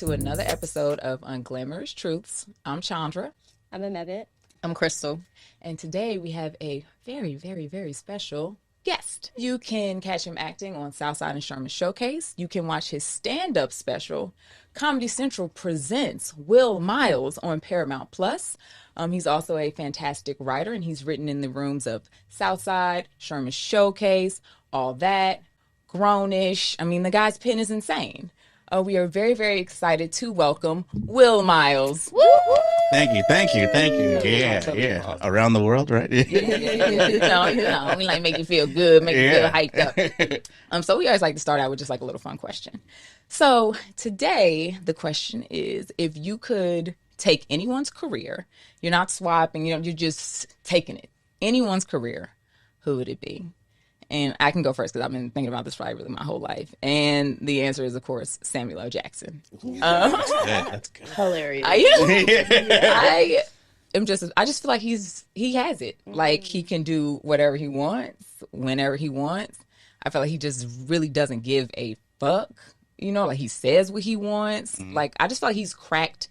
to another episode of Unglamorous Truths. I'm Chandra. I'm Mehmet. I'm Crystal. And today we have a very, very, very special guest. You can catch him acting on Southside and Sherman Showcase. You can watch his stand-up special. Comedy Central presents Will Miles on Paramount Plus. He's also a fantastic writer, and he's written in the rooms of Southside, Sherman Showcase, All That, Grownish. I mean, the guy's pen is insane. We are very, very excited to welcome Will Miles. Woo! Thank you. Yeah. Around the world, right? Yeah. We like make you feel good, make you feel hyped up. So we always like to start out with just like a little fun question. So today the question is, if you could take anyone's career, you're not swapping, you're just taking it, anyone's career, who would it be? And I can go first because I've been thinking about this probably really my whole life. And the answer is, of course, Samuel L. Jackson. That's good. Hilarious. I just feel like he has it. Like, he can do whatever he wants, whenever he wants. I feel like he just really doesn't give a fuck. Like, he says what he wants. Mm-hmm. Like, I just feel like he's cracked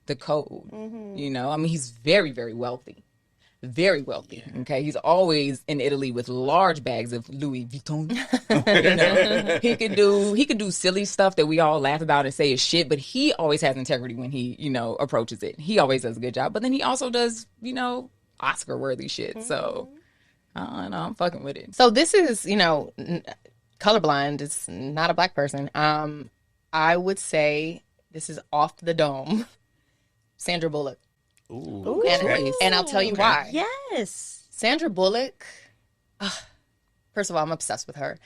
the code. Mm-hmm. I mean, he's very, very wealthy. Very wealthy. Yeah. Okay, he's always in Italy with large bags of Louis Vuitton. He could do silly stuff that we all laugh about and say is shit, but he always has integrity when he approaches it. He always does a good job, but then he also does Oscar worthy shit. So I don't know, I'm fucking with it. So this is colorblind. It's not a black person. I would say this is off the dome. Sandra Bullock. Ooh, and I'll tell you why. Yes. Sandra Bullock, first of all, I'm obsessed with her.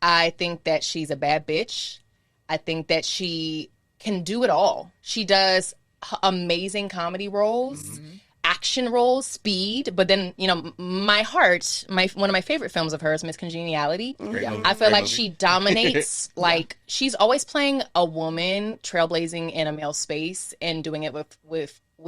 I think that she's a bad bitch. I think that she can do it all. She does amazing comedy roles, action roles, speed. But then, my heart, one of my favorite films of hers, Miss Congeniality. I feel like she dominates. Like, she's always playing a woman trailblazing in a male space and doing it with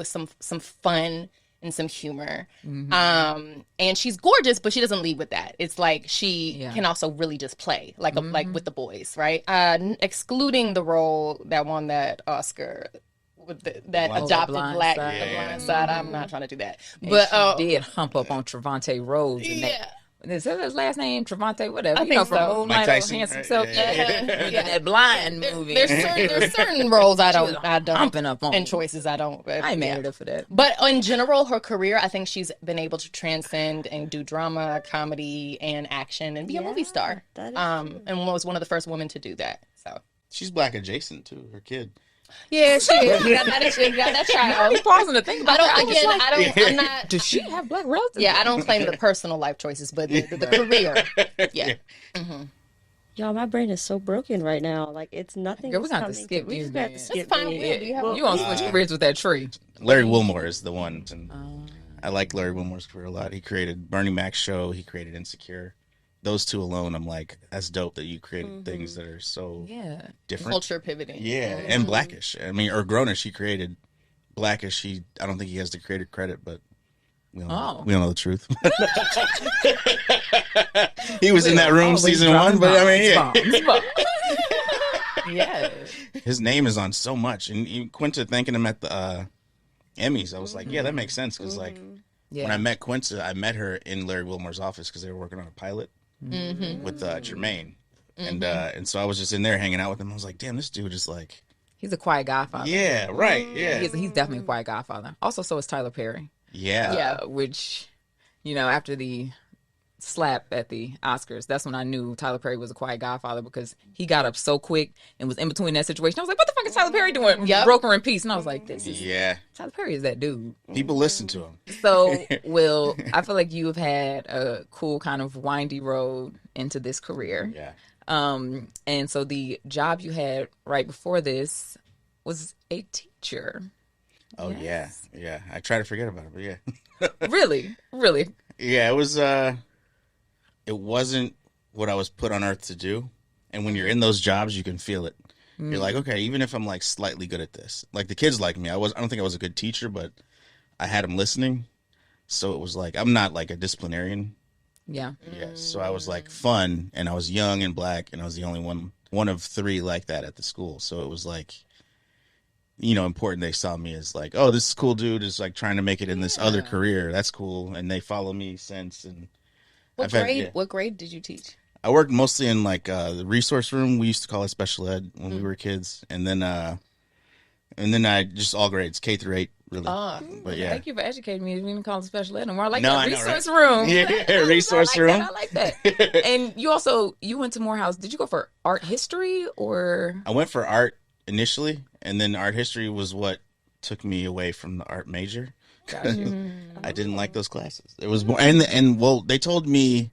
some fun and some humor. And she's gorgeous, but she doesn't lead with that. It's like she can also really just play like with the boys, right? Excluding the role that won that Oscar with that adopted black blind side. I'm not trying to do that. And but she did hump up on Trevante Rhodes. Is that his last name? Trevante, whatever. I think from so. Moonlight, Mike Tyson, Handsome right? Self. That blind movie. There's certain roles I don't humping up on, and choices I don't. I ain't mad at her for that. But in general, her career, I think she's been able to transcend and do drama, comedy, and action, and be a movie star. That is and was one of the first women to do that. So she's black adjacent too. Her kid. Yeah, she got that child. I'm pausing to think about I'm not. Does she have black relatives? Yeah, I don't claim the personal life choices, but the career. Yeah. Mm-hmm. Y'all, my brain is so broken right now. Like, it's nothing. Girl, we're going to skip you. We just got to skip. It's fine. me. You want to switch careers with that tree? Larry Wilmore is the one. And I like Larry Wilmore's career a lot. He created Bernie Mac's show. He created Insecure. Those two alone, I'm like, that's dope that you created things that are so different. Culture pivoting. Yeah, and Blackish. I mean, or Grownish, he created Blackish. I don't think he has the creative credit, but we don't know the truth. He was in that room season 1, but I mean, Yeah. His name is on so much. And Quinta thanking him at the Emmys, I was like, yeah, that makes sense. Because when I met Quinta, I met her in Larry Wilmore's office because they were working on a pilot with Jermaine. And so I was just in there hanging out with him. I was like, damn, this dude is like... He's a quiet godfather. Yeah, right, yeah. He's definitely a quiet godfather. Also, so is Tyler Perry. Yeah. Which, after the slap at the Oscars, that's when I knew Tyler Perry was a quiet godfather, because he got up so quick and was in between that situation. I was like, what the fuck is Tyler Perry doing? Broker in Peace. And I was like, Tyler Perry is that dude. People listen to him. So, Will, I feel like you have had a cool kind of windy road into this career. Yeah. And so the job you had right before this was a teacher. Oh, yes. Yeah. I try to forget about it, but yeah. Really? Yeah, it wasn't what I was put on earth to do. And when you're in those jobs, you can feel it. You're like, okay, even if I'm like slightly good at this, like the kids like me, I don't think I was a good teacher, but I had them listening. So it was like, I'm not like a disciplinarian. Yeah. Yeah. So I was like fun, and I was young and black, and I was the only one of 3 like that at the school. So it was like, important they saw me as like, oh, this cool dude is like trying to make it in this other career. That's cool. And they follow me since. And What grade did you teach? I worked mostly in like the resource room. We used to call it special ed when we were kids. And then I just all grades, K through 8, really. But yeah. Thank you for educating me. We didn't call it special ed anymore. I like No, that. I know, Resource right? room. Yeah, resource room. I like that. And you went to Morehouse. Did you go for art history or? I went for art initially, and then art history was what took me away from the art major. Gotcha. I didn't like those classes. It was more, and well, they told me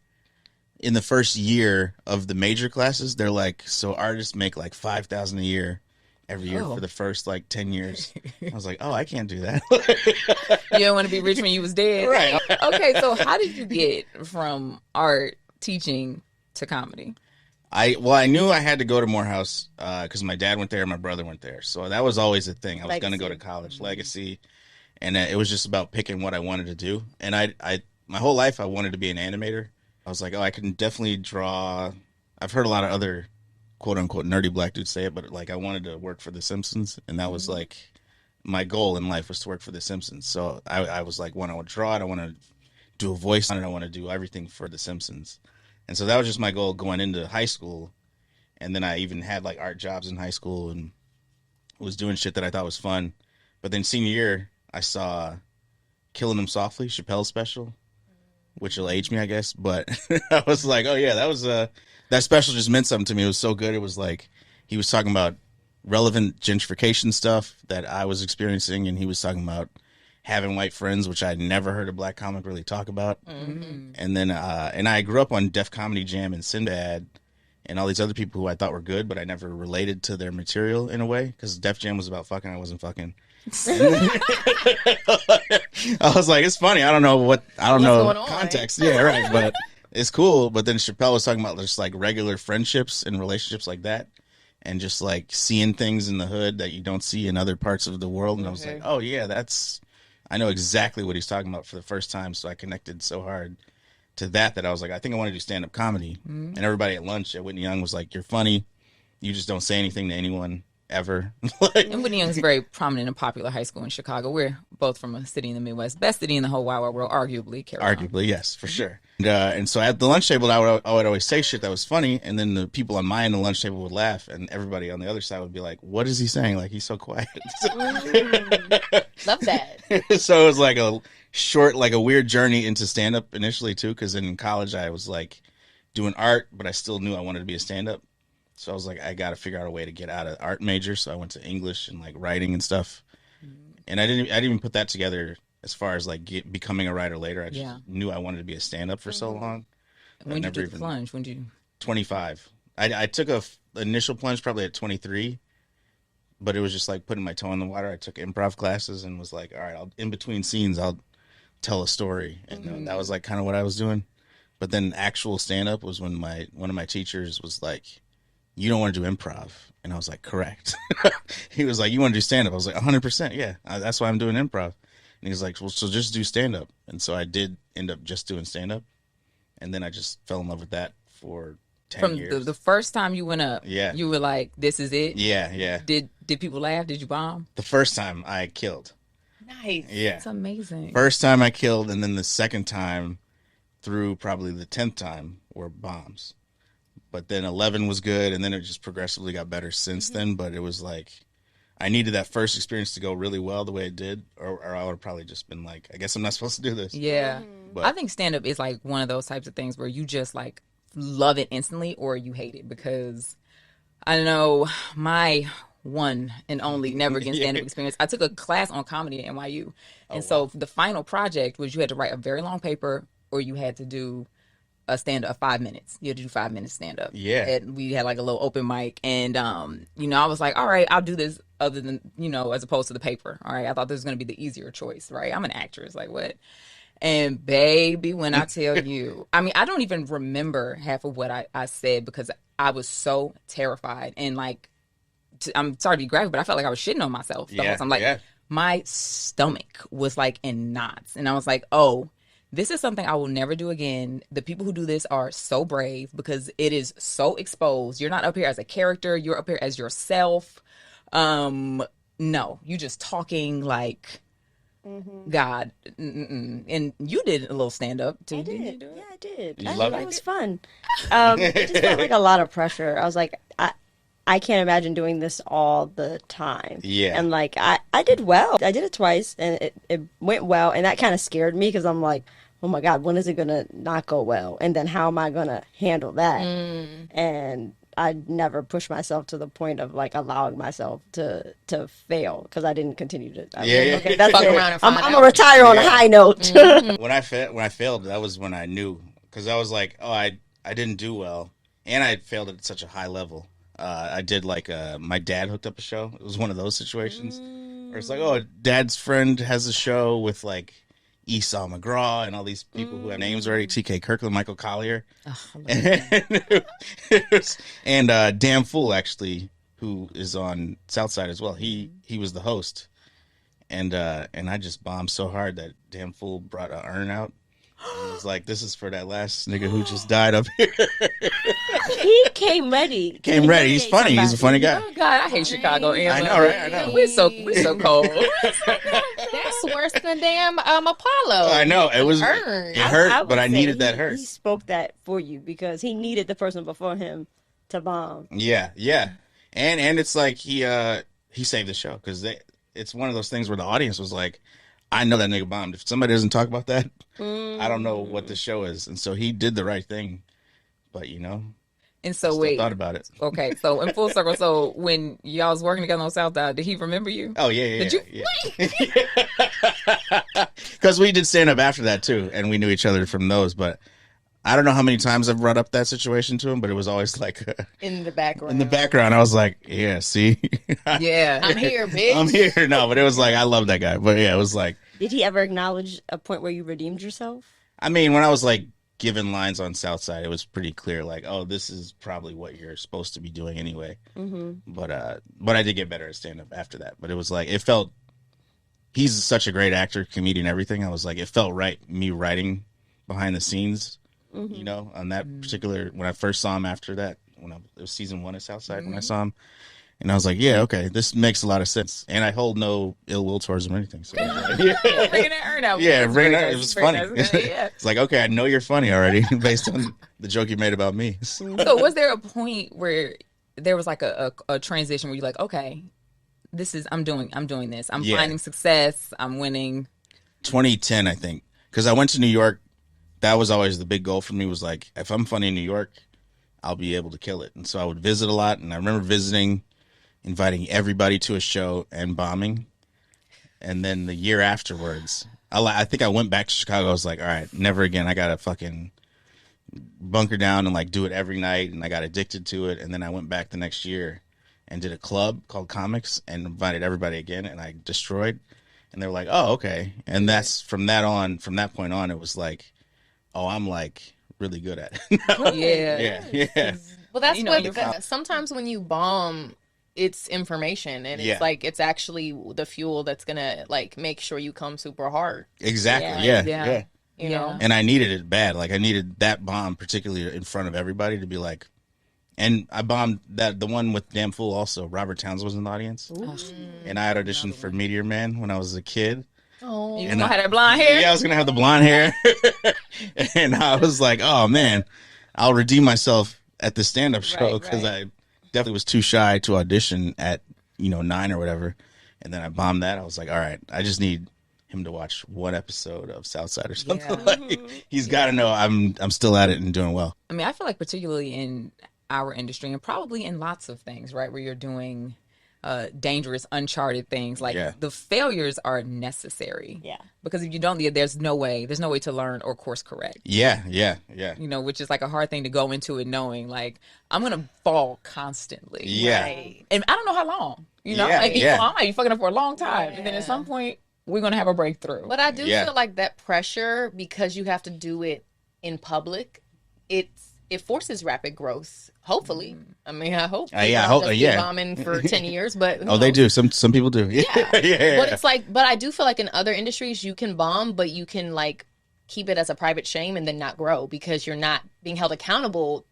in the first year of the major classes, they're like, so artists make like $5,000 a year every year for the first like 10 years. I was like, oh, I can't do that. You don't want to be rich when you was dead. Right. Okay, so how did you get from art teaching to comedy? I knew I had to go to Morehouse because my dad went there, my brother went there, so that was always a thing. I was going to go to college, legacy, and it was just about picking what I wanted to do. And I my whole life I wanted to be an animator. I was like, oh, I can definitely draw. I've heard a lot of other quote unquote nerdy black dudes say it, but like I wanted to work for The Simpsons, and that was like my goal in life was to work for The Simpsons. So I was like, when I would draw it, I want to do a voice on it, I want to do everything for The Simpsons. And so that was just my goal going into high school. And then I even had like art jobs in high school and was doing shit that I thought was fun. But then senior year, I saw Killing Them Softly, Chappelle's special, which will age me, I guess. But I was like, oh yeah, that special just meant something to me. It was so good. It was like he was talking about relevant gentrification stuff that I was experiencing, and he was talking about having white friends, which I'd never heard a black comic really talk about. Mm-hmm. And then, and I grew up on Def Comedy Jam and Sinbad and all these other people who I thought were good, but I never related to their material in a way because Def Jam was about fucking, I wasn't fucking. I was like, it's funny. I don't know context. Yeah, right. But it's cool. But then Chappelle was talking about just like regular friendships and relationships like that. And just like seeing things in the hood that you don't see in other parts of the world. And I was like, oh yeah, I know exactly what he's talking about for the first time. So I connected so hard to that I was like, I think I want to do stand-up comedy. Mm-hmm. And everybody at lunch at Whitney Young was like, you're funny. You just don't say anything to anyone ever. And Whitney Young is a very prominent and popular high school in Chicago. We're both from a city in the Midwest. Best city in the whole wide world, arguably. Arguably, yes, for sure. And so at the lunch table, I would always say shit that was funny. And then the people on my end of the lunch table would laugh. And everybody on the other side would be like, what is he saying? Like, he's so quiet. Love that. So it was like a short, like a weird journey into stand-up initially, too. Because in college, I was like doing art, but I still knew I wanted to be a stand-up. So I was like, I got to figure out a way to get out of art major. So I went to English and like writing and stuff. And I didn't even put that together as far as like becoming a writer later. I just knew I wanted to be a stand-up for so long. When did you do the plunge? 25. I took a initial plunge probably at 23, but it was just like putting my toe in the water. I took improv classes and was like, all right, in between scenes, I'll tell a story. And that was like kind of what I was doing. But then actual stand-up was when one of my teachers was like, you don't want to do improv. And I was like, correct. He was like, you want to do stand-up? I was like, 100%. Yeah, that's why I'm doing improv. And he was like, well, so just do stand-up. And so I did end up just doing stand-up. And then I just fell in love with that for 10 years. From the first time you went up, you were like, this is it? Yeah. Did people laugh? Did you bomb? The first time I killed. Nice. Yeah. That's amazing. First time I killed, and then the second time through probably the 10th time were bombs. But then 11 was good, and then it just progressively got better since then. But it was like I needed that first experience to go really well the way it did, or I would have probably just been like, I guess I'm not supposed to do this. Yeah. But I think stand-up is like one of those types of things where you just like love it instantly or you hate it. Because I know my one and only never again stand-up experience, I took a class on comedy at NYU. And so the final project was you had to write a very long paper or you had to do a stand-up 5 minutes. You had to do 5 minutes stand-up. Yeah. And we had like a little open mic. And, I was like, all right, I'll do this other than, as opposed to the paper. All right. I thought this was going to be the easier choice, right? I'm an actress. Like, what? And baby, when I tell you, I mean, I don't even remember half of what I said because I was so terrified. And like, I'm sorry to be graphic, but I felt like I was shitting on myself the whole time. Like, my stomach was like in knots. And I was like, oh, this is something I will never do again. The people who do this are so brave because it is so exposed. You're not up here as a character. You're up here as yourself. no, you just talking like God. Mm-mm. And you did a little stand up too. I Didn't you did. do it? Yeah, I did. You love It it? was fun. It just felt like a lot of pressure. I was like, I can't imagine doing this all the time. Yeah. And like, I did well. I did it twice and it went well. And that kind of scared me because I'm like, oh my God, when is it going to not go well? And then how am I going to handle that? And I never pushed myself to the point of like allowing myself to fail because I didn't continue to. I was Yeah, like, yeah. okay, that's Fuck it. around and find I'm out. gonna retire on a Yeah. high note. When I failed, that was when I knew, because I was like, oh, I didn't do well, and I failed at such a high level. I did like my dad hooked up a show. It was one of those situations where it's like, oh, dad's friend has a show with like Esau McGraw and all these people who have names already, T.K. Kirkland, Michael Collier, and Damn Fool actually, who is on Southside as well. He was the host. And I just bombed so hard that Damn Fool brought an urn out. And was like, this is for that last nigga who just died up here. He came ready. Came ready. He's funny. He's a funny guy. Oh God, I hate Chicago. I know, right? I know. We're so cold. That's worse than damn Apollo. I know. It was. Urn. It hurt, would but I say needed that hurt. He spoke that for you because he needed the person before him to bomb. Yeah, yeah. And it's like he saved the show because it's one of those things where the audience was like, I know that nigga bombed. If somebody doesn't talk about that, I don't know what the show is. And so he did the right thing. But And so still wait, thought about it. okay, so in full circle, so when y'all was working together on Southside, did he remember you? Oh yeah. Did you? Because we did stand up after that too, and we knew each other from those. But I don't know how many times I've brought up that situation to him, but it was always like In the background. in the background. I was like, yeah, see, Yeah. I'm here, bitch. I'm here. No, but it was like I love that guy. But yeah, it was like, Did he ever acknowledge a point where you redeemed yourself? I mean, when I was like given lines on Southside, it was pretty clear, like, oh, this is probably what you're supposed to be doing anyway. But I did get better at stand up after that. But it was like it felt. He's such a great actor, comedian, everything. I was like, it felt right. Me writing behind the scenes, on that particular when I first saw him after that, it was season 1 of Southside when I saw him, and I was like, yeah, okay, this makes a lot of sense. And I hold no ill will towards him or anything. So Bringing that urn out. yeah, That's very it nice. was Very funny. nice. Yeah. It's like, okay, I know you're funny already based on the joke you made about me. So was there a point where there was like a transition where you're like, okay, I'm doing this. I'm Yeah. finding success. I'm winning. 2010, I think, because I went to New York. That was always the big goal for me. Was like, if I'm funny in New York, I'll be able to kill it. And so I would visit a lot. And I remember visiting, inviting everybody to a show and bombing. And then the year afterwards, I think I went back to Chicago. I was like, all right, never again. I got to fucking bunker down and like do it every night. And I got addicted to it. And then I went back the next year and did a club called Comics and invited everybody again. And I destroyed. And they were like, oh, okay. And that's from that point on, it was like, oh, I'm like really good at it. Yeah. Well, that's You know, what you're sometimes when you bomb, it's information, and Yeah. it's like it's actually the fuel that's gonna like make sure you come super hard. Exactly. Yeah. Yeah. You Yeah. know. And I needed it bad. Like I needed that bomb, particularly in front of everybody, to be like. And I bombed the one with Damn Fool also. Robert Towns was in the audience, and I had auditioned for Meteor Man when I was a kid. Oh, You And gonna have that blonde hair? Yeah, I was gonna have the blonde hair, and I was like, "Oh man, I'll redeem myself at the stand-up show," Right, because right. I definitely was too shy to audition at 9 or whatever, and then I bombed that. I was like, "All right, I just need him to watch one episode of Southside or something." Yeah. Like he's got to know I'm still at it and doing well. I mean, I feel like particularly in our industry and probably in lots of things, right, where you're doing dangerous, uncharted things, like Yeah. the failures are necessary. Yeah. Because if you don't, there's no way to learn or course correct. Yeah. Which is like a hard thing to go into it knowing, like, I'm going to fall constantly. Yeah. right. And I don't know how long, Yeah, like, yeah. I might be fucking up for a long time. And then at some point, we're going to have a breakthrough. But I do Yeah. feel like that pressure, because you have to do it in public, it forces rapid growth. Hopefully, I mean, I hope. Yeah, I People hope- don't just yeah. keep bombing for 10 years, but who Oh, they knows? do. Some people do. Yeah. Yeah. But it's like, but I do feel like in other industries you can bomb, but you can like keep it as a private shame and then not grow because you're not being held accountable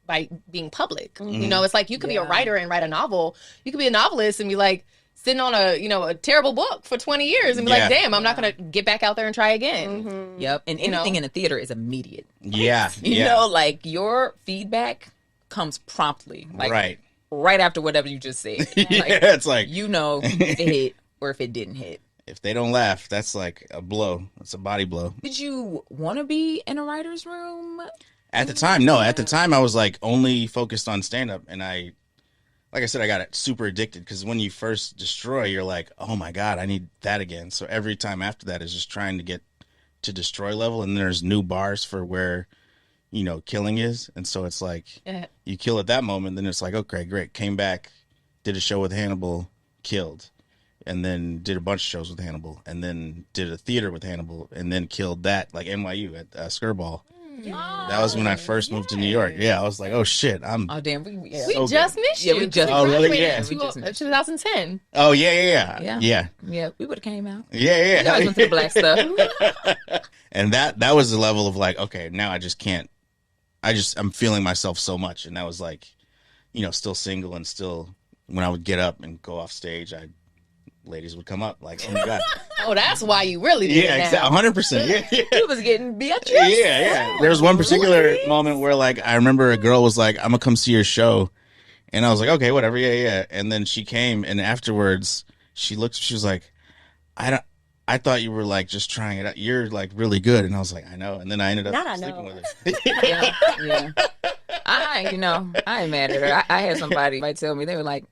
by being public. You know, it's like you could be a writer and write a novel. You could be a novelist and be like, sitting on a terrible book for 20 years and be like, damn, I'm not going to get back out there and try again. Mm-hmm. Yep. And anything in the theater is immediate. Yeah. You know, like your feedback comes promptly. Like right after whatever you just said. Like, it's like, you know if it hit or if it didn't hit. If they don't laugh, that's like a blow. It's a body blow. Did you want to be in a writer's room? At the time, no. At the time, I was like only focused on stand-up. And like I said, I got super addicted because when you first destroy, you're like, oh my God, I need that again. So every time after that is just trying to get to destroy level. And there's new bars for where, killing is. And so it's like, you kill at that moment. Then it's like, okay, great. Came back, did a show with Hannibal, killed. And then did a bunch of shows with Hannibal. And then did a theater with Hannibal. And then killed that, like NYU at Skirball. That was when I first moved to New York. Yeah, I was like, oh shit, Oh damn, we just missed you. Yeah, we just. Oh really? Yeah. 2010. Oh yeah. Yeah, we would have came out. Yeah. You guys went to the black stuff. And that was the level of like, okay, now I just can't. I'm feeling myself so much, and that was like, still single and still when I would get up and go off stage, ladies would come up like, oh my God. Oh, that's why you really did it exactly, 100%. Yeah. He was getting Beatrice. Yeah. There was one particular moment where like I remember a girl was like, I'm gonna come see your show, and I was like, okay, whatever, yeah. And then she came, and afterwards she was like, I thought you were like just trying it out. You're like really good, and I was like, I know. And then I ended up sleeping with her. Yeah. I ain't mad at her. I had somebody tell me, they were like,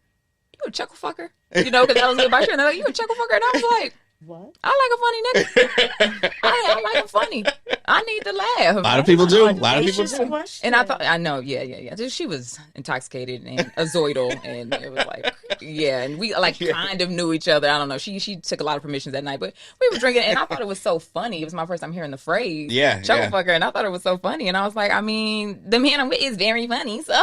you a chuckle fucker? Because I was good about you, and they're like, you a chuckle fucker? And I was like, what? I like a funny nigga. I like him funny. I need to laugh. A lot of people do. And I thought, I know, yeah. She was intoxicated and azoidal, and it was like, and we like kind of knew each other. I don't know. She took a lot of permissions that night, but we were drinking, and I thought it was so funny. It was my first time hearing the phrase, chuckle fucker, and I thought it was so funny. And I was like, I mean, the man I'm with is very funny, so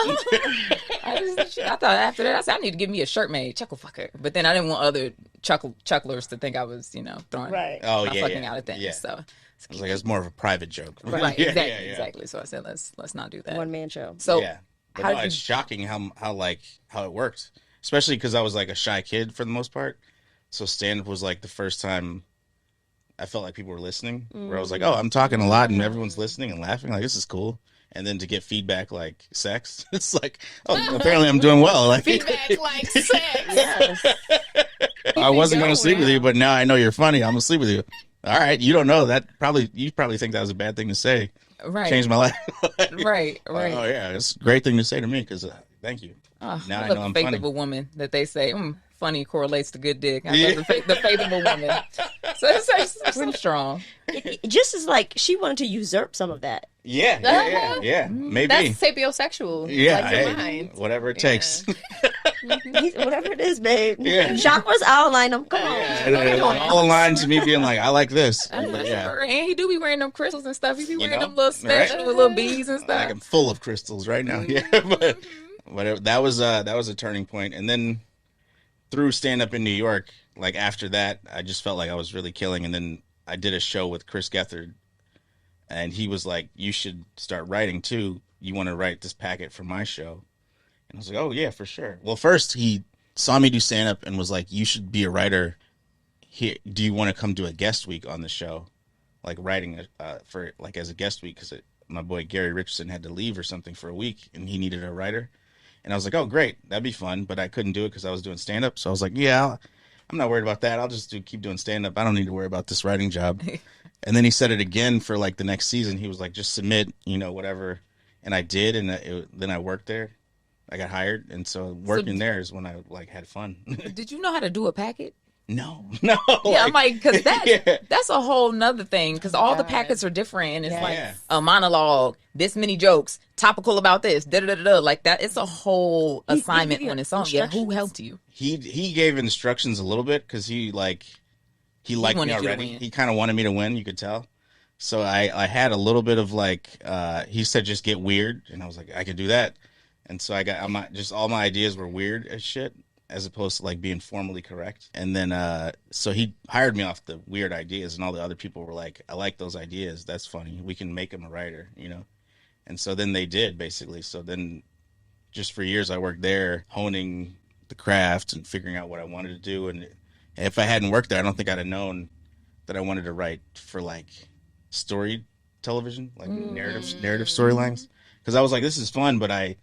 I thought after that, I said, I need to get me a shirt made, chuckle fucker. But then I didn't want other chucklers to think I was, throwing fucking out of things. Yeah. So I was like, it's more of a private joke. Right, exactly. So I said, let's not do that. One man show. So it's shocking how it worked, especially because I was like a shy kid for the most part. So stand-up was like the first time I felt like people were listening, where I was like, oh, I'm talking a lot and everyone's listening and laughing. Like, this is cool. And then to get feedback like sex, it's like, oh, apparently I'm doing well. Like feedback like sex. I wasn't going to sleep with you, but now I know you're funny. I'm going to sleep with you. All right. You don't know that. You probably think that was a bad thing to say. Right. Changed my life. Right. Oh, yeah. It's a great thing to say to me because thank you. Now I know I'm funny. The faithful woman that they say, funny correlates to good dick. I love the faithful woman. So it's pretty strong. Just as like she wanted to usurp some of that. Yeah. Maybe. That's sapiosexual. Yeah. Like your mind. Whatever it takes. Whatever it is, babe. Yeah. Chakras outline them. Come on. All aligned to me being like, I like this. And he do be wearing them crystals and stuff. He be wearing them little special little beads and stuff. Like I'm full of crystals right now. Yeah, but whatever. That was a turning point. And then through stand up in New York, like after that, I just felt like I was really killing. And then I did a show with Chris Gethard, and he was like, "You should start writing too. You want to write this packet for my show?" And I was like, "Oh yeah, for sure." Well, first he saw me do stand up and was like, "You should be a writer. Here, do you want to come do a guest week on the show, like writing for like as a guest week?" Because my boy Gary Richardson had to leave or something for a week, and he needed a writer. And I was like, "Oh great, that'd be fun," but I couldn't do it because I was doing stand up. So I was like, "Yeah, I'm not worried about that. I'll just keep doing stand up. I don't need to worry about this writing job." And then he said it again for like the next season. He was like, "Just submit, whatever." And I did, and then I worked there. I got hired, and so working there is when I like had fun. Did you know how to do a packet? No. Yeah, I'm like, because that's a whole nother thing. Because all the packets are different, and it's like a monologue, this many jokes, topical about this, da da da da. Like that, it's a whole assignment on its own. Yeah, who helped you? He gave instructions a little bit because he liked me already. He kind of wanted me to win. You could tell. So I had a little bit of like he said just get weird, and I was like I could do that. And so all my ideas were weird as shit, as opposed to like being formally correct. And then so he hired me off the weird ideas, and all the other people were like, I like those ideas. That's funny. We can make him a writer, And so then they did, basically. So then just for years I worked there honing the craft and figuring out what I wanted to do. And if I hadn't worked there, I don't think I'd have known that I wanted to write for like story television, like narrative storylines. Because I was like, this is fun, but I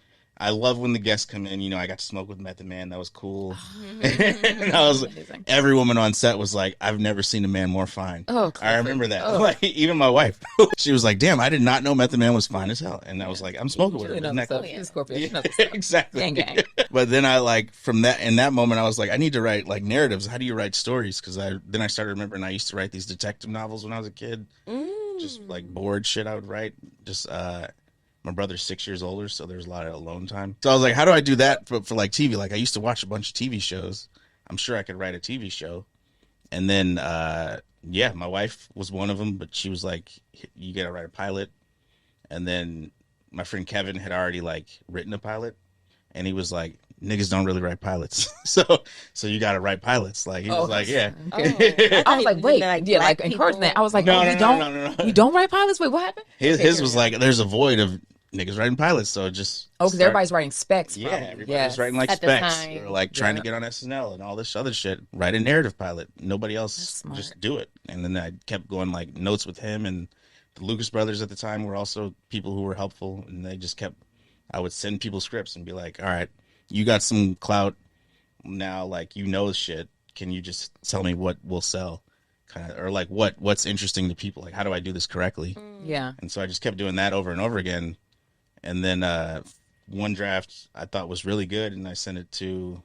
love when the guests come in. You know, I got to smoke with Method Man. That was cool. And I was Amazing. every woman on set was like, I've never seen a man more fine. Oh, I classic. remember that. Oh. Like, even my wife, she was like, damn, I did not know Method Man was fine as hell. And I was like, I'm smoking with She her. knows Isn't that stuff. cool? She's a Scorpio. She Yeah, knows stuff. exactly. Gang, gang. But then I like in that moment I was like, I need to write like narratives. How do you write stories? Because then I started remembering I used to write these detective novels when I was a kid. Just like bored shit I would write. Just my brother's 6 years older, so there's a lot of alone time. So I was like, how do I do that for like TV? Like I used to watch a bunch of TV shows. I'm sure I could write a TV show. And then yeah, my wife was one of them, but she was like, you got to write a pilot. And then my friend Kevin had already like written a pilot, and he was like, niggas don't really write pilots. so you got to write pilots. Like he was like, yeah. Okay. I was like, wait, Like yeah, black like encouragement. I was like, No, oh, no, you no, don't, no. you don't write pilots? Wait, what happened? His was like, there's a void of niggas writing pilots, so just Oh, because everybody's writing specs. yeah, Probably. everybody's Yes. writing like At the specs time. or like trying to Yeah. get on SNL and all this other shit. Write a narrative pilot. Nobody else smart. just do it. And then I kept going like notes with him, and the Lucas brothers at the time were also people who were helpful, and they just kept. I would send people scripts and be like, all right, you got some clout now, like you know shit. Can you just tell me what will sell? Kind of, or like what's interesting to people? Like how do I do this correctly? Yeah. And so I just kept doing that over and over again. And then one draft I thought was really good, and I sent it to,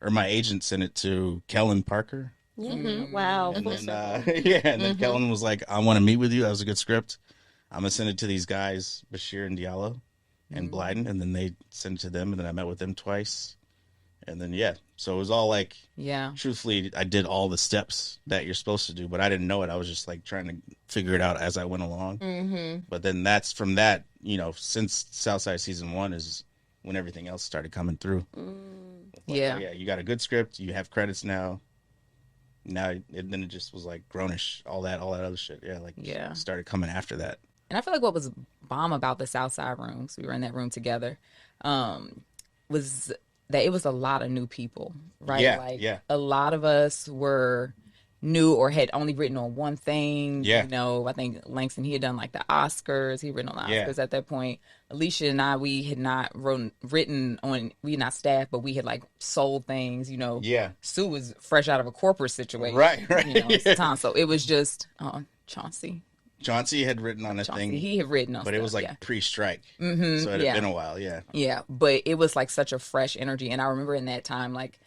or my agent sent it to Kellen Parker. Yeah. Wow. And Full then, circle. yeah, and then Kellen was like, I want to meet with you. That was a good script. I'm going to send it to these guys, Bashir and Diallo and Blyden. And then they sent it to them, and then I met with them twice. And then, yeah. So it was all like, Yeah. truthfully, I did all the steps that you're supposed to do, but I didn't know it. I was just like trying to figure it out as I went along. But then that's from that, you know, since Southside season 1 is when everything else started coming through. Like, Yeah. oh, yeah, you got a good script. You have credits now. Then it just was like grownish, all that other shit. Yeah, like Yeah. started coming after that. And I feel like what was bomb about the Southside rooms, we were in that room together, was that it was a lot of new people, right? Yeah, like yeah. a lot of us were new or had only written on one thing. Yeah. You know, I think Langston, he had done like the Oscars. He had written on the Yeah. Oscars at that point. Alicia and I, we had not written on, we had not staffed, but we had like sold things, you know. Yeah. Sue was fresh out of a corporate situation. Right. You know, at the Yeah. time. So it was just, Chauncey. Chauncey had written on a thing, He had written on but it was stuff, like yeah. pre-strike. Mhm, So it had yeah. been a while, yeah. Yeah, but it was like such a fresh energy. And I remember in that time, like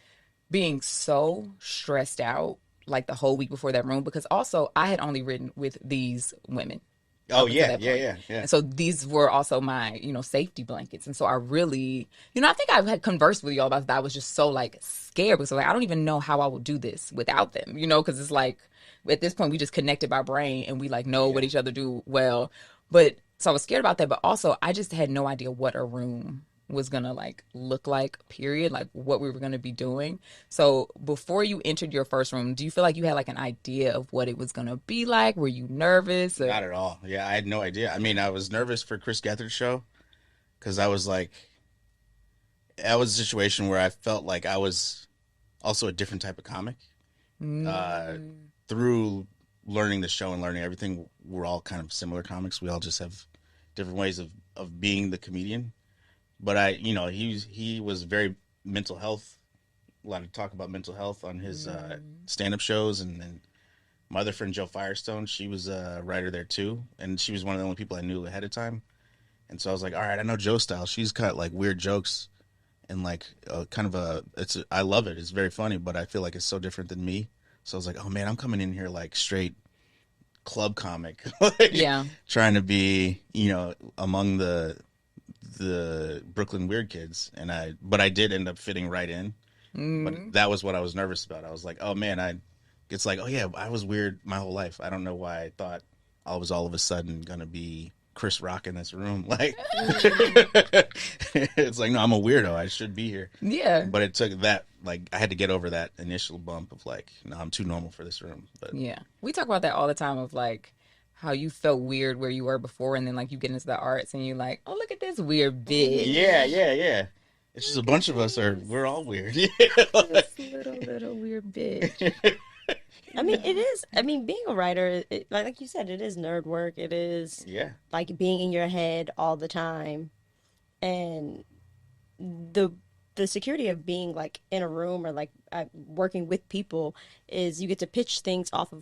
being so stressed out, like the whole week before that room, because also I had only written with these women. Oh, until yeah, that yeah, point. yeah, yeah. And so these were also my, safety blankets. And so I really, I think I had conversed with y'all about that. I was just so like scared because like, I don't even know how I will do this without them, because it's like at this point we just connected by brain and we like know what each other do well. But so I was scared about that, but also I just had no idea what a room was gonna like look like, period, like what we were gonna be doing. So before you entered your first room, do you feel like you had like an idea of what it was gonna be like? Were you nervous? Or... Not at all. Yeah, I had no idea. I mean, I was nervous for Chris Gethard's show because I was like, that was a situation where I felt like I was also a different type of comic. Through learning the show and learning everything, we're all kind of similar comics. We all just have different ways of being the comedian. But he was very mental health, a lot of talk about mental health on his stand-up shows. And then my other friend, Joe Firestone, she was a writer there too. And she was one of the only people I knew ahead of time. And so I was like, all right, I know Joe's style. She's got like weird jokes and like I love it. It's very funny, but I feel like it's so different than me. So I was like, oh man, I'm coming in here like straight club comic, like, Yeah. trying to be, among the Brooklyn weird kids. But I did end up fitting right in. But that was what I was nervous about. I was like, oh man, it's like, oh yeah, I was weird my whole life. I don't know why I thought I was all of a sudden gonna be Chris Rock in this room. Like, it's like, no, I'm a weirdo. I should be here. Yeah. But it took that, like, I had to get over that initial bump of like, no, I'm too normal for this room. But Yeah. We talk about that all the time of like how you felt weird where you were before and then like you get into the arts and you're like, oh, look at this weird bitch. yeah. It's just a bunch of us we're all weird. This little weird bitch. I mean, it is. I mean, being a writer, like you said, it is nerd work. It is Yeah. like being in your head all the time, and the the security of being like in a room or like working with people is you get to pitch things off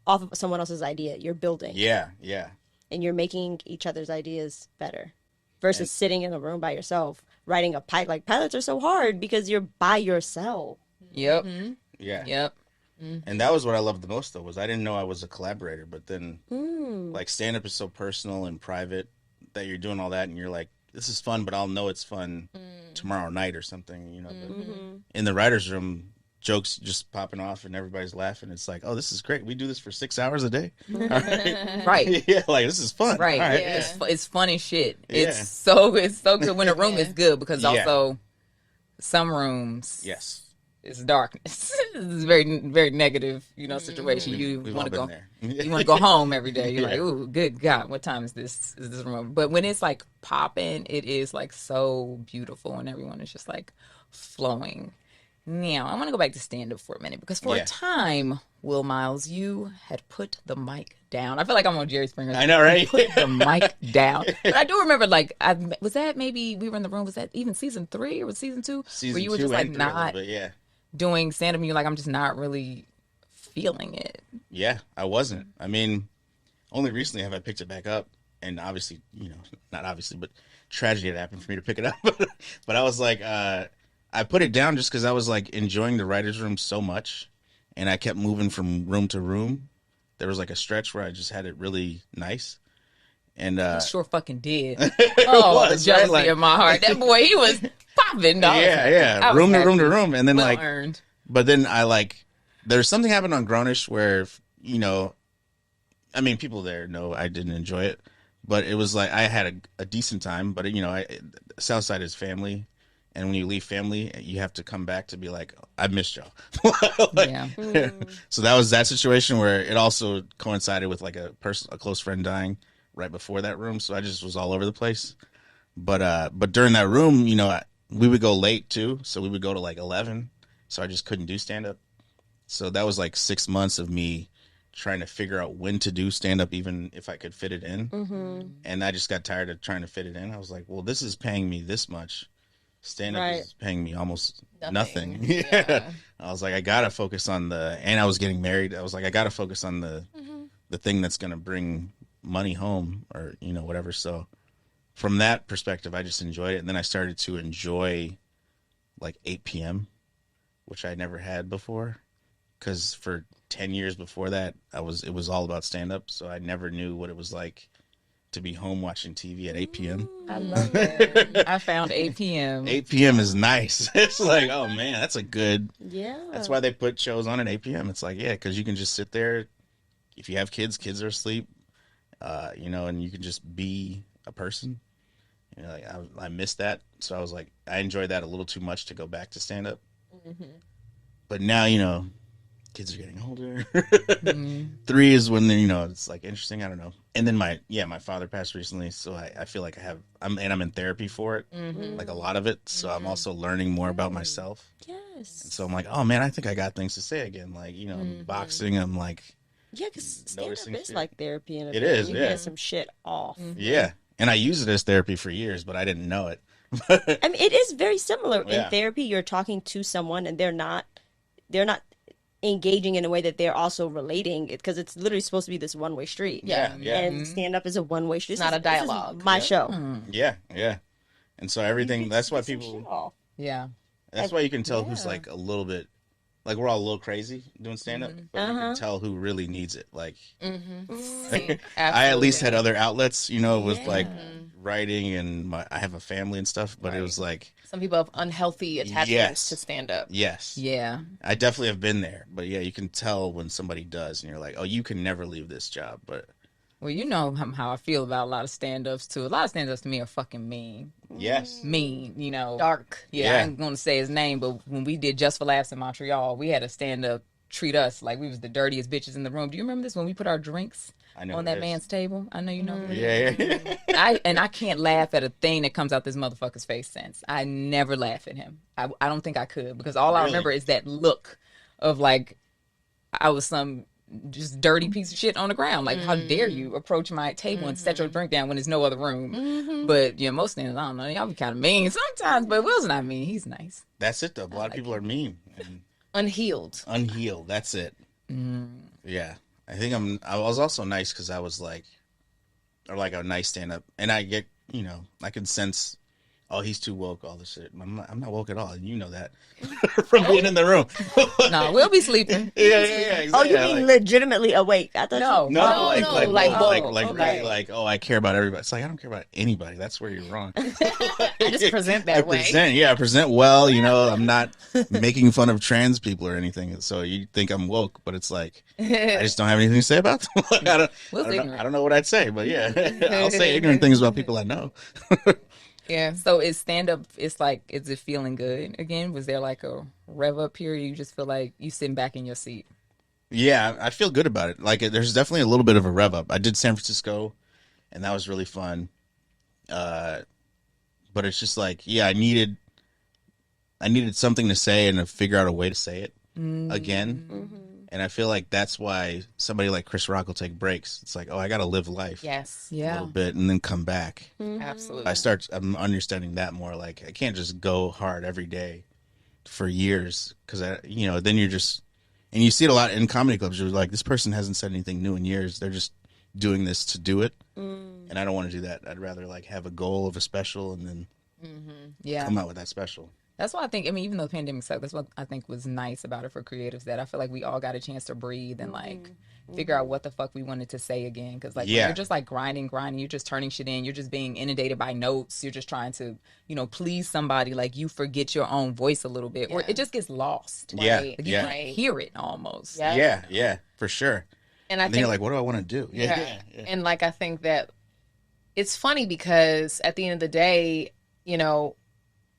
of someone else's idea. You're building, Yeah, yeah. and you're making each other's ideas better versus And sitting in a room by yourself writing a pilot. Like pilots are so hard because you're by yourself. Yep. yeah. Yep. And that was what I loved the most though, was I didn't know I was a collaborator, but then Mm. like stand up is so personal and private that you're doing all that and you're like, this is fun, but I'll know it's fun tomorrow night or something, you know. But Mm-hmm. in the writer's room, jokes just popping off and everybody's laughing. It's like, oh, this is great. We do this for 6 hours a day. All right. Right. Yeah, like this is fun. Right. All right. Yeah. It's funny shit. Yeah. It's so good when a room is good because Yeah. also some rooms Yes. it's darkness. It's a very very negative, situation. You We've want all to been go there. you want to go home every day. You're like, Yeah. ooh, good God, what time is this? Is this room? But when it's like popping, it is like so beautiful and everyone is just like flowing. Now, I want to go back to stand up for a minute because for Yeah. a time, Will Miles, you had put the mic down. I feel like I'm on Jerry Springer. I know, right? Put the mic down. But I do remember, like, was that maybe we were in the room? Was that even season 3 or was season 2? Season where you were 2 just like and 3 a little not bit, yeah. doing stand up and you're like, I'm just not really feeling it. Yeah, I wasn't. I mean, only recently have I picked it back up, and obviously, not obviously, but tragedy had happened for me to pick it up. But I was like, I put it down just because I was like enjoying the writer's room so much, and I kept moving from room to room. There was like a stretch where I just had it really nice, and I sure fucking did. it Oh, was, the jealousy right? Like, in my heart. That boy, he was popping, dog. yeah, room to room to room, and then Well like, earned. but then I like, there's something happened on Grownish where, I mean, people there know I didn't enjoy it, but it was like I had a decent time. But Southside is family, and when you leave family, you have to come back to be like, I missed y'all. Like, Yeah. So that was that situation where it also coincided with like a close friend dying right before that room. So I just was all over the place. But during that room, we would go late too. So we would go to like 11. So I just couldn't do stand up. So that was like 6 months of me trying to figure out when to do stand up, even if I could fit it in. Mm-hmm. And I just got tired of trying to fit it in. I was like, well, this is paying me this much. Stand up Right. is paying me almost nothing. Yeah. I was like, I gotta focus on and I was getting married. I was like, I gotta focus on the thing that's gonna bring money home or whatever. So from that perspective, I just enjoyed it, and then I started to enjoy like 8 p.m., which I never had before, because for 10 years before that, it was all about stand up. So I never knew what it was like to be home watching TV at 8 p.m. I love that. I found 8 p.m. 8 p.m. is nice. It's like, oh man, that's a good. Yeah. That's why they put shows on at 8 p.m. It's like, yeah, because you can just sit there. If you have kids are asleep, and you can just be a person. Like I missed that, so I was like, I enjoyed that a little too much to go back to stand up. But now, kids are getting older. 3 is when it's like interesting. I don't know. And then my father passed recently, so I feel like I'm in therapy for it, like a lot of it. So I'm also learning more about myself. Yes. And so I'm like, oh man, I think I got things to say again. Like boxing, I'm like, Yeah, because stand up Noticing is shit. like therapy in a It bit. is, You yeah. get some shit off. yeah. And I use it as therapy for years, but I didn't know it. I mean, it is very similar. Yeah. In therapy, you're talking to someone and they're not engaging in a way that they're also relating because it's literally supposed to be this one-way street. Yeah. And stand up is a one-way street. It's not a This is dialogue. my Yep. show. Yeah, yeah. And so everything. That's why Get some people. shit off. Yeah. That's why you can tell who's Yeah. like a little bit, like we're all a little crazy doing stand up, but you can tell who really needs it. Like I at least had other outlets, with like writing and I have a family and stuff, but it was like, Some people have unhealthy attachments Yes. to stand up. yes, Yeah. I definitely have been there, but yeah, you can tell when somebody does, and you're like, oh, you can never leave this job, but Well, you know how I feel about a lot of stand-ups too. A lot of stand-ups to me are fucking mean. yes, Mean, Dark. Yeah, Yeah. I ain't gonna say his name, but when we did Just for Laughs in Montreal, we had a stand-up treat us like we was the dirtiest bitches in the room. Do you remember this when we put our drinks I know on who it that is. man's table. I know you know. Who it Yeah, yeah. I can't laugh at a thing that comes out this motherfucker's face since. I never laugh at him. I don't think I could because all I Really? remember is that look of like I was some just dirty piece of shit on the ground. Like, how dare you approach my table and set your drink down when there's no other room? But yeah, most things I don't know. Y'all be kind of mean sometimes, but Will's not mean. He's nice. That's it though. A lot of people are mean and Unhealed. unhealed. That's it. Yeah. I was also nice because I was like, or like a nice stand up, and I get, I can sense, oh, he's too woke, all this shit. I'm not woke at all. You know that from being in the room. No, we'll be sleeping. Yeah, Oh, exactly. you mean legitimately awake? I thought No. No, Okay. like, oh, I care about everybody. It's like, I don't care about anybody. That's where you're wrong. I just present that way. I present well. I'm not making fun of trans people or anything. So you think I'm woke, but it's like, I just don't have anything to say about them. Like, I don't know what I'd say, but yeah, I'll say ignorant things about people I know. Yeah. So is stand up? It's like, is it feeling good again? Was there like a rev up period? You just feel like you sitting back in your seat. Yeah, I feel good about it. Like, there's definitely a little bit of a rev up. I did San Francisco, and that was really fun. But it's just like, yeah, I needed something to say and to figure out a way to say it again. And I feel like that's why somebody like Chris Rock will take breaks. It's like, oh, I got to live life Yes. a Yeah. little bit and then come back. Absolutely. I'm understanding that more. Like, I can't just go hard every day for years because then you're just, and you see it a lot in comedy clubs. You're like, this person hasn't said anything new in years. They're just doing this to do it. And I don't want to do that. I'd rather like have a goal of a special and then Yeah. come out with that special. That's why I think, even though the pandemic sucked, that's what I think was nice about it for creatives, that I feel like we all got a chance to breathe and like figure out what the fuck we wanted to say again. Because like when you're just like grinding, you're just turning shit in, you're just being inundated by notes, you're just trying to, please somebody, like you forget your own voice a little bit, or it just gets lost. Yeah, Like, you can't hear it almost. Yeah, for sure. And I And then think you're like, what do I want to do? Yeah. And like I think that it's funny because at the end of the day,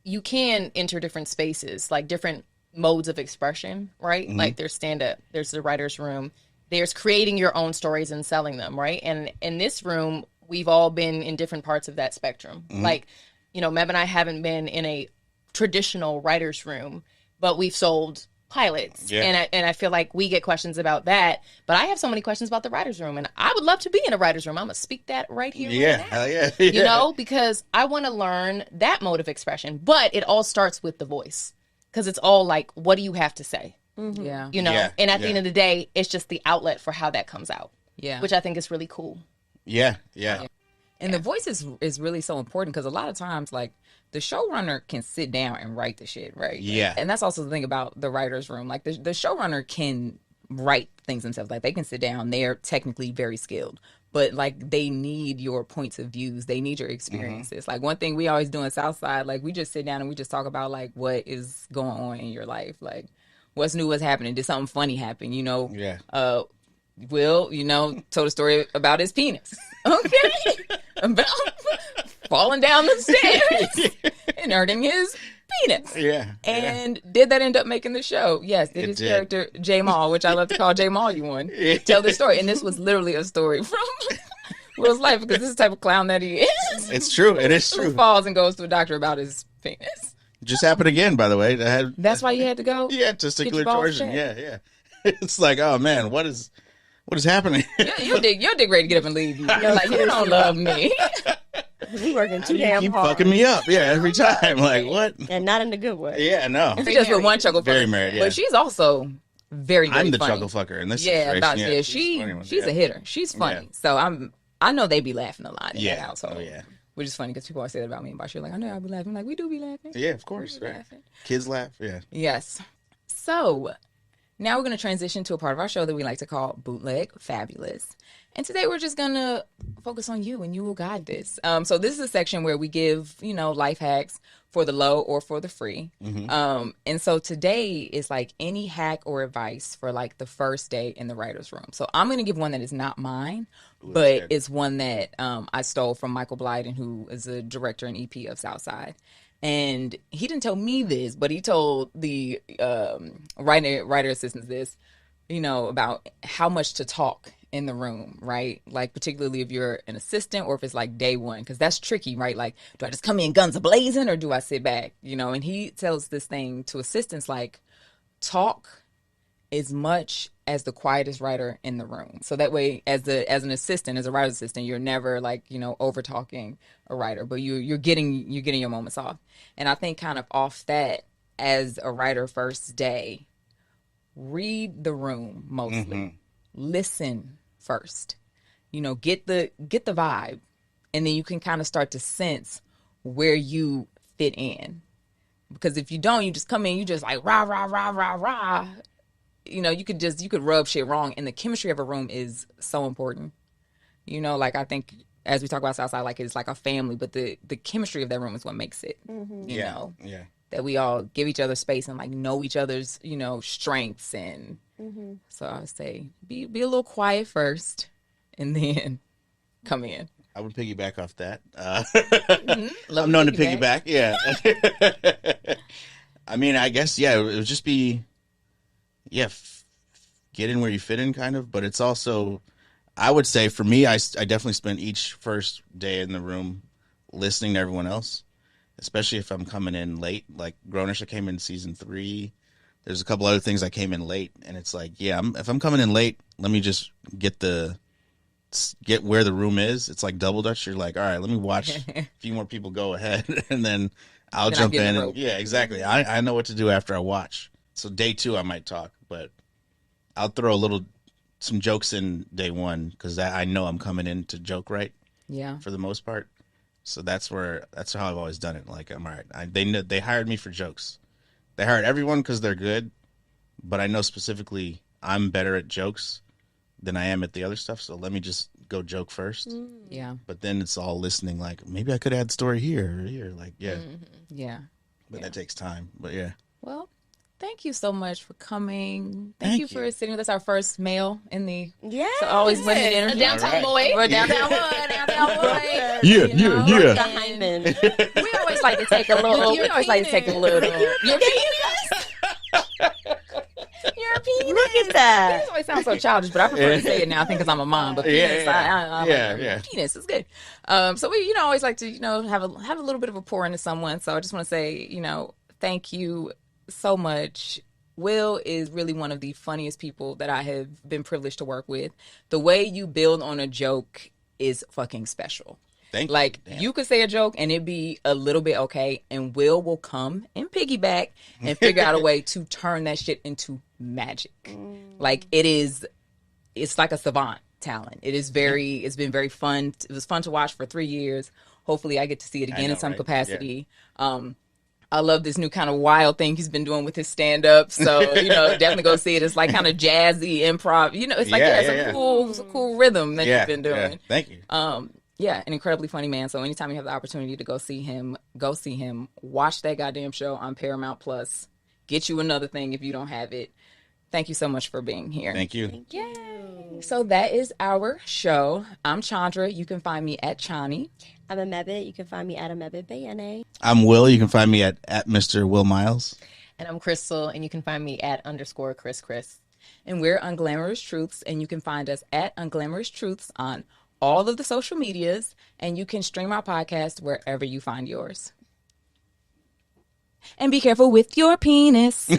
you can enter different spaces, like different modes of expression, right? Like there's stand up, there's the writer's room, there's creating your own stories and selling them, right? And in this room, we've all been in different parts of that spectrum. Like, Meb and I haven't been in a traditional writer's room, but we've sold pilots. Yeah. And I feel like we get questions about that, but I have so many questions about the writer's room, and I would love to be in a writer's room. I'm going to speak that right here. Yeah, right now. hell yeah. Because I want to learn that mode of expression, but it all starts with the voice, because it's all like, what do you have to say? Yeah. Yeah, And at the end of the day, it's just the outlet for how that comes out, Yeah. which I think is really cool. Yeah. And the voice is really so important because a lot of times, like, the showrunner can sit down and write the shit, right? Yeah. And that's also the thing about the writer's room. Like, the showrunner can write things themselves. Like, they can sit down. They're technically very skilled. But, like, they need your points of views. They need your experiences. Like, one thing we always do in Southside, like, we just sit down and we just talk about, like, what is going on in your life. Like, what's new, what's happening? Did something funny happen, Yeah. Will, told a story about his penis. Okay? About falling down the stairs and hurting his penis. Yeah. And did that end up making the show? Yes. Did his character, J Maul, which I love to call J Maul, tell the story. And this was literally a story from Will's life, because this is the type of clown that he is. It's true. It is Who true. falls and goes to a doctor about his penis. Just happened again, by the way. That's why you had to go? Yeah, testicular balls torsion. checked. Yeah. It's like, oh man, what is happening? Your dick ready to get up and leave you. You're like, you don't love me. We working too You damn keep hard. fucking me up. Yeah, every time. Like, what? And not in a good way. Yeah, no. She just with one chuckle Very fucker. married, yeah. But she's also very, very I'm the funny. chuckle fucker in this Yeah, situation. she's a hitter. She's funny. Yeah. So I know they be laughing a lot in that Yeah. household. Oh, yeah. Which is funny because people always say that about me and Bashir. Like, I know I'll be laughing. I'm like, we do be laughing. Yeah, of course. We be Right. laughing. Kids laugh. Yeah. Yes. So now we're going to transition to a part of our show that we like to call Bootleg Fabulous. And today we're just going to focus on you, and you will guide this. So this is a section where we give, life hacks for the low or for the free. And so today is like any hack or advice for like the first day in the writer's room. So I'm going to give one that is not mine, but it's one that I stole from Michael Blyden, who is a director and EP of Southside. And he didn't tell me this, but he told the writer assistants this, about how much to talk in the room, right? Like, particularly if you're an assistant or if it's like day one, because that's tricky, right? Like, do I just come in guns a-blazing or do I sit back? You know, and he tells this thing to assistants like, talk as much as the quietest writer in the room. So that way, as an assistant, as a writer's assistant, you're never like, you know, over talking a writer, but you're getting your moments off. And I think kind of off that, as a writer first day, read the room mostly. Listen first. You know, get the vibe, and then you can kind of start to sense where you fit in. Because if you don't, you just come in, you just like rah rah rah rah rah. You know, you could rub shit wrong, and the chemistry of a room is so important. You know, like I think as we talk about Southside, like it's like a family, but the chemistry of that room is what makes it. You know, that we all give each other space and like know each other's, you know, strengths, and so I would say be a little quiet first, and then come in. I would piggyback off that. Love I'm known to piggyback. Yeah. I mean, I guess, yeah, it would just be, get in where you fit in, kind of. But it's also, I would say for me, I definitely spent each first day in the room listening to everyone else, especially if I'm coming in late. Like Grownish, I came in season 3. There's a couple other things I came in late, and it's like, if I'm coming in late, let me just get where the room is. It's like double dutch. You're like, all right, let me watch a few more people go ahead, and then I'll jump in. And, yeah, exactly. I know what to do after I watch. So day 2, I might talk, but I'll throw some jokes in day 1 because I know I'm coming in to joke right. Yeah. For the most part. So that's how I've always done it. Like, I'm all right. They hired me for jokes. They hired everyone because they're good, but I know specifically I'm better at jokes than I am at the other stuff. So let me just go joke first. Yeah. But then it's all listening. Like maybe I could add story here or here. Like Yeah. But that takes time. But yeah. Well, thank you so much for coming. Thank you for sitting with us. Our first male in the always women interview. Downtown boy. We're downtown boy. Yeah. Hyman. We always like to take a little. European. Look at that. Penis always sounds so childish, but I prefer to say it now. I think because I'm a mom. But penis, penis is good. So we, always like to, have a little bit of a pour into someone. So I just want to say, thank you so much. Will is really one of the funniest people that I have been privileged to work with. The way you build on a joke is fucking special. Thank you. Like, you could say a joke and it'd be a little bit okay, and will come and piggyback and figure out a way to turn that shit into magic. Like, it's like a savant talent. It's been very fun. It was fun to watch for 3 years. Hopefully I get to see it again in some capacity. Yeah. I love this new kind of wild thing he's been doing with his stand-up. So, definitely go see it. It's like kind of jazzy improv. It's like, it's a cool rhythm that you've been doing. Yeah. Thank you. Yeah, an incredibly funny man. So anytime you have the opportunity to go see him. Watch that goddamn show on Paramount Plus. Get you another thing if you don't have it. Thank you so much for being here. Thank you. Yay. So that is our show. I'm Chandra. You can find me at Chani. I'm Amebit. You can find me at Amebit Bayane. I'm Will. You can find me at Mr. Will Miles. And I'm Crystal, and you can find me at _Chris. And we're Unglamorous Truths, and you can find us at Unglamorous Truths on all of the social medias, and you can stream our podcast wherever you find yours. And be careful with your penis.